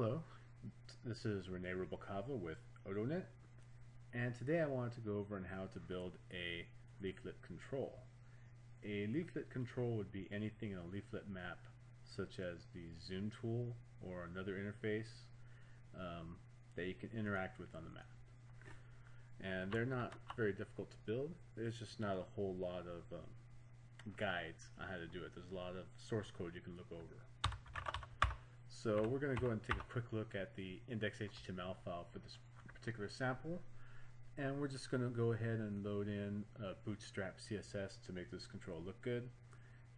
Hello, this is Rene Rubalcava with AutoNet, and today I wanted to go over on how to build a leaflet control. A leaflet control would be anything in a leaflet map, such as the zoom tool or another interface that you can interact with on the map. And they're not very difficult to build. There's just not a whole lot of guides on how to do it. There's a lot of source code you can look over. So we're going to go ahead and take a quick look at the index.html file for this particular sample, and we're just going to go ahead and load in Bootstrap CSS to make this control look good,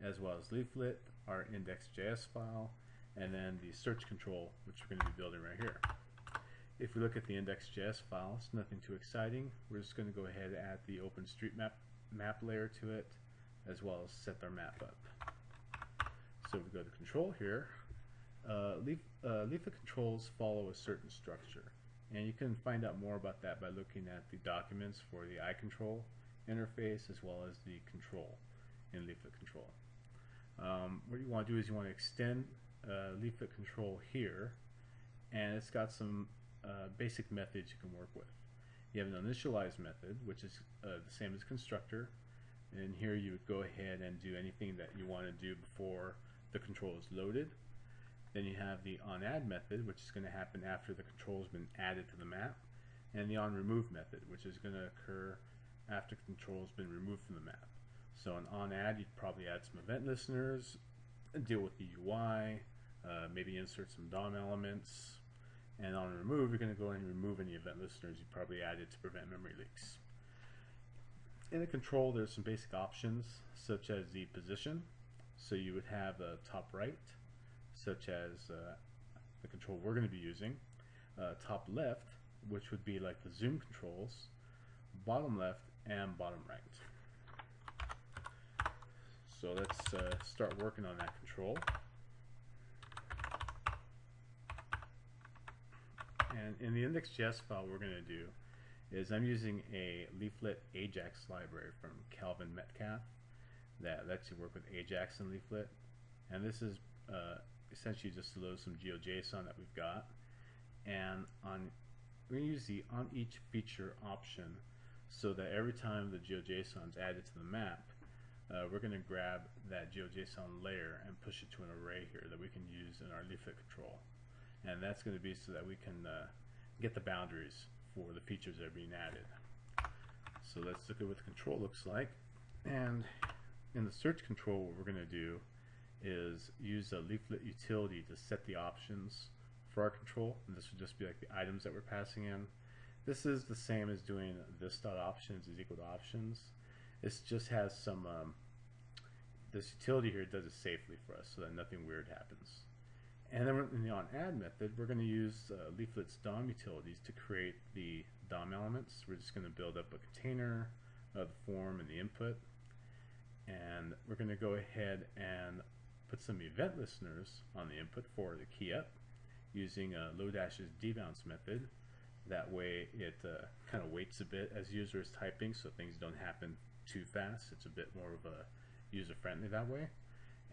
as well as Leaflet, our index.js file, and then the search control, which we're going to be building right here. If we look at the index.js file, it's nothing too exciting. We're just going to go ahead and add the OpenStreetMap map layer to it, as well as set our map up. So if we go to control here, leaflet controls follow a certain structure, and you can find out more about that by looking at the documents for the iControl interface as well as the control in leaflet control. What you want to do is you want to extend leaflet control here, and it's got some basic methods you can work with. You have an initialize method, which is the same as constructor, and here you would go ahead and do anything that you want to do before the control is loaded. Then you have the onAdd method, which is going to happen after the control has been added to the map, and the onRemove method, which is going to occur after control has been removed from the map. So on onAdd, you'd probably add some event listeners, deal with the UI, maybe insert some DOM elements, and on remove, you're going to go ahead and remove any event listeners you probably added to prevent memory leaks. In the control, there's some basic options, such as the position. So you would have top right, such as the control we're going to be using, top left, which would be like the zoom controls, bottom left, and bottom right. So let's start working on that control. And in the index.js file, what we're going to do is I'm using a Leaflet Ajax library from Calvin Metcalf that lets you work with Ajax and Leaflet, and this is essentially just to load some GeoJSON that we've got, and we're going to use the on each feature option, so that every time the GeoJSON is added to the map, we're going to grab that GeoJSON layer and push it to an array here that we can use in our leaflet control, and that's going to be so that we can get the boundaries for the features that are being added. So let's look at what the control looks like, and in the search control, what we're going to do is use a leaflet utility to set the options for our control, and this would just be like the items that we're passing in. This is the same as doing this.options is equal to options. This just has some this utility here does it safely for us so that nothing weird happens. And then in the onAdd method, we're going to use Leaflet's DOM utilities to create the DOM elements. We're just going to build up a container of the form and the input, and we're going to go ahead and put some event listeners on the input for the key up using low-dash's debounce method. That way it kind of waits a bit as the user is typing so things don't happen too fast. It's a bit more of a user-friendly that way.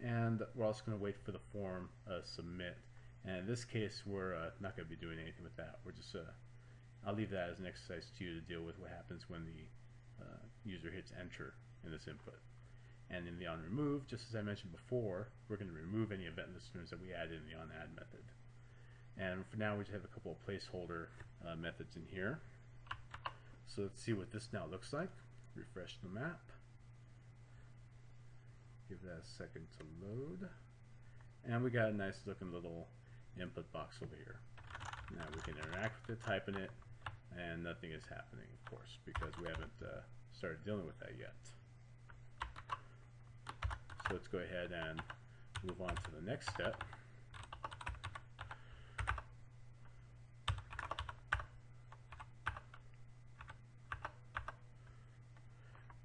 And we're also going to wait for the form submit. And in this case, we're not going to be doing anything with that. We're just I'll leave that as an exercise to you to deal with what happens when the user hits enter in this input. And in the onRemove, just as I mentioned before, we're going to remove any event listeners that we added in the onAdd method. And for now, we just have a couple of placeholder methods in here. So let's see what this now looks like. Refresh the map. Give that a second to load. And we got a nice looking little input box over here. Now we can interact with it, type in it, and nothing is happening, of course, because we haven't started dealing with that yet. So let's go ahead and move on to the next step.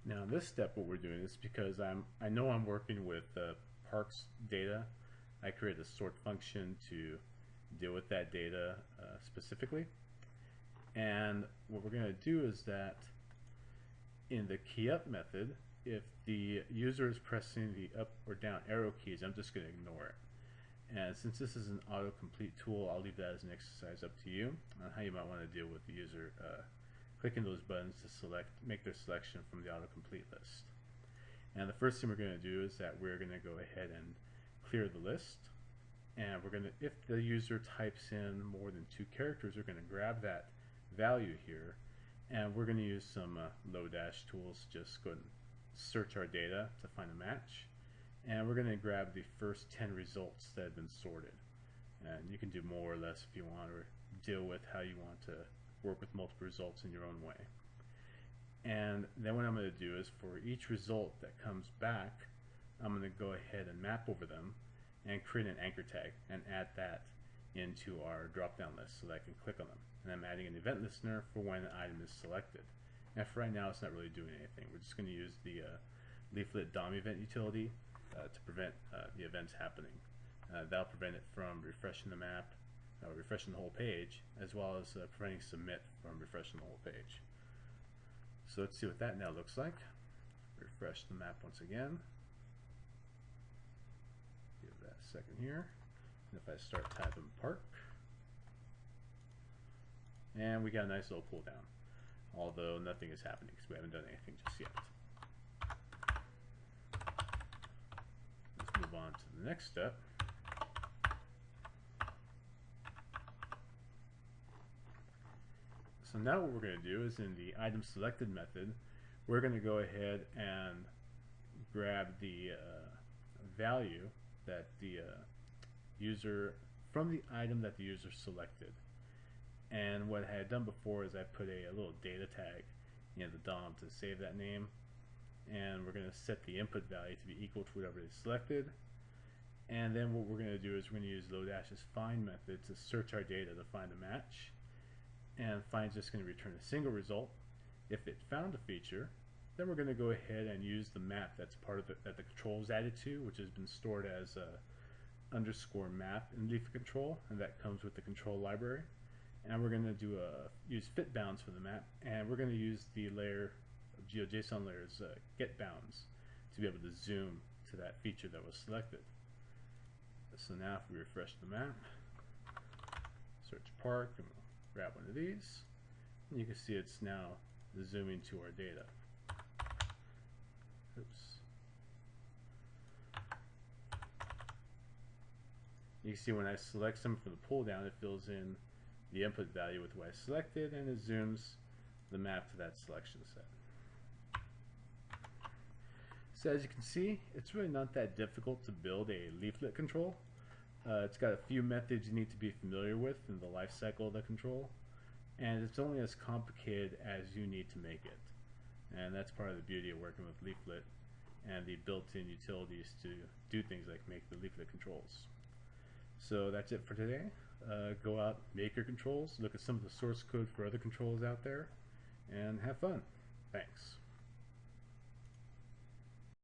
Now in this step, what we're doing is because I know I'm working with parks data, I create a sort function to deal with that data specifically. And what we're going to do is that in the key up method, if the user is pressing the up or down arrow keys, I'm just going to ignore it. And since this is an autocomplete tool, I'll leave that as an exercise up to you on how you might want to deal with the user clicking those buttons to make their selection from the autocomplete list. And the first thing we're going to do is that we're going to go ahead and clear the list. And we're going to, if the user types in more than 2 characters, we're going to grab that value here, and we're going to use some Lodash tools to just go and search our data to find a match. And we're going to grab the first 10 results that have been sorted. And you can do more or less if you want, or deal with how you want to work with multiple results in your own way. And then what I'm going to do is for each result that comes back, I'm going to go ahead and map over them and create an anchor tag and add that into our drop-down list so that I can click on them. And I'm adding an event listener for when an item is selected. And for right now, it's not really doing anything. We're just going to use the Leaflet DOM event utility to prevent the events happening. That'll prevent it from refreshing the map, refreshing the whole page, as well as preventing submit from refreshing the whole page. So let's see what that now looks like. Refresh the map once again. Give that a second here. And if I start typing park, and we got a nice little pull down, although nothing is happening because we haven't done anything just yet. Let's move on to the next step. So now what we're going to do is in the item selected method, we're going to go ahead and grab the value that the user, from the item that the user selected. And what I had done before is I put a little data tag in the DOM to save that name. And we're going to set the input value to be equal to whatever is selected. And then what we're going to do is we're going to use Lodash's find method to search our data to find a match. And find's just going to return a single result. If it found a feature, then we're going to go ahead and use the map that's part of that the control is added to, which has been stored as underscore map in Leaflet Control, and that comes with the control library. And we're going to use fit bounds for the map, and we're going to use the layer of GeoJSON layers get bounds to be able to zoom to that feature that was selected. So now if we refresh the map, search park, and we'll grab one of these, and you can see it's now zooming to our data. Oops. You can see when I select some from the pull down, it fills in the input value with what I selected, and it zooms the map to that selection set. So as you can see, it's really not that difficult to build a leaflet control. It's got a few methods you need to be familiar with in the life cycle of the control, and it's only as complicated as you need to make it. And that's part of the beauty of working with Leaflet and the built-in utilities to do things like make the Leaflet controls. So that's it for today. Go out, make your controls, look at some of the source code for other controls out there, and have fun. Thanks.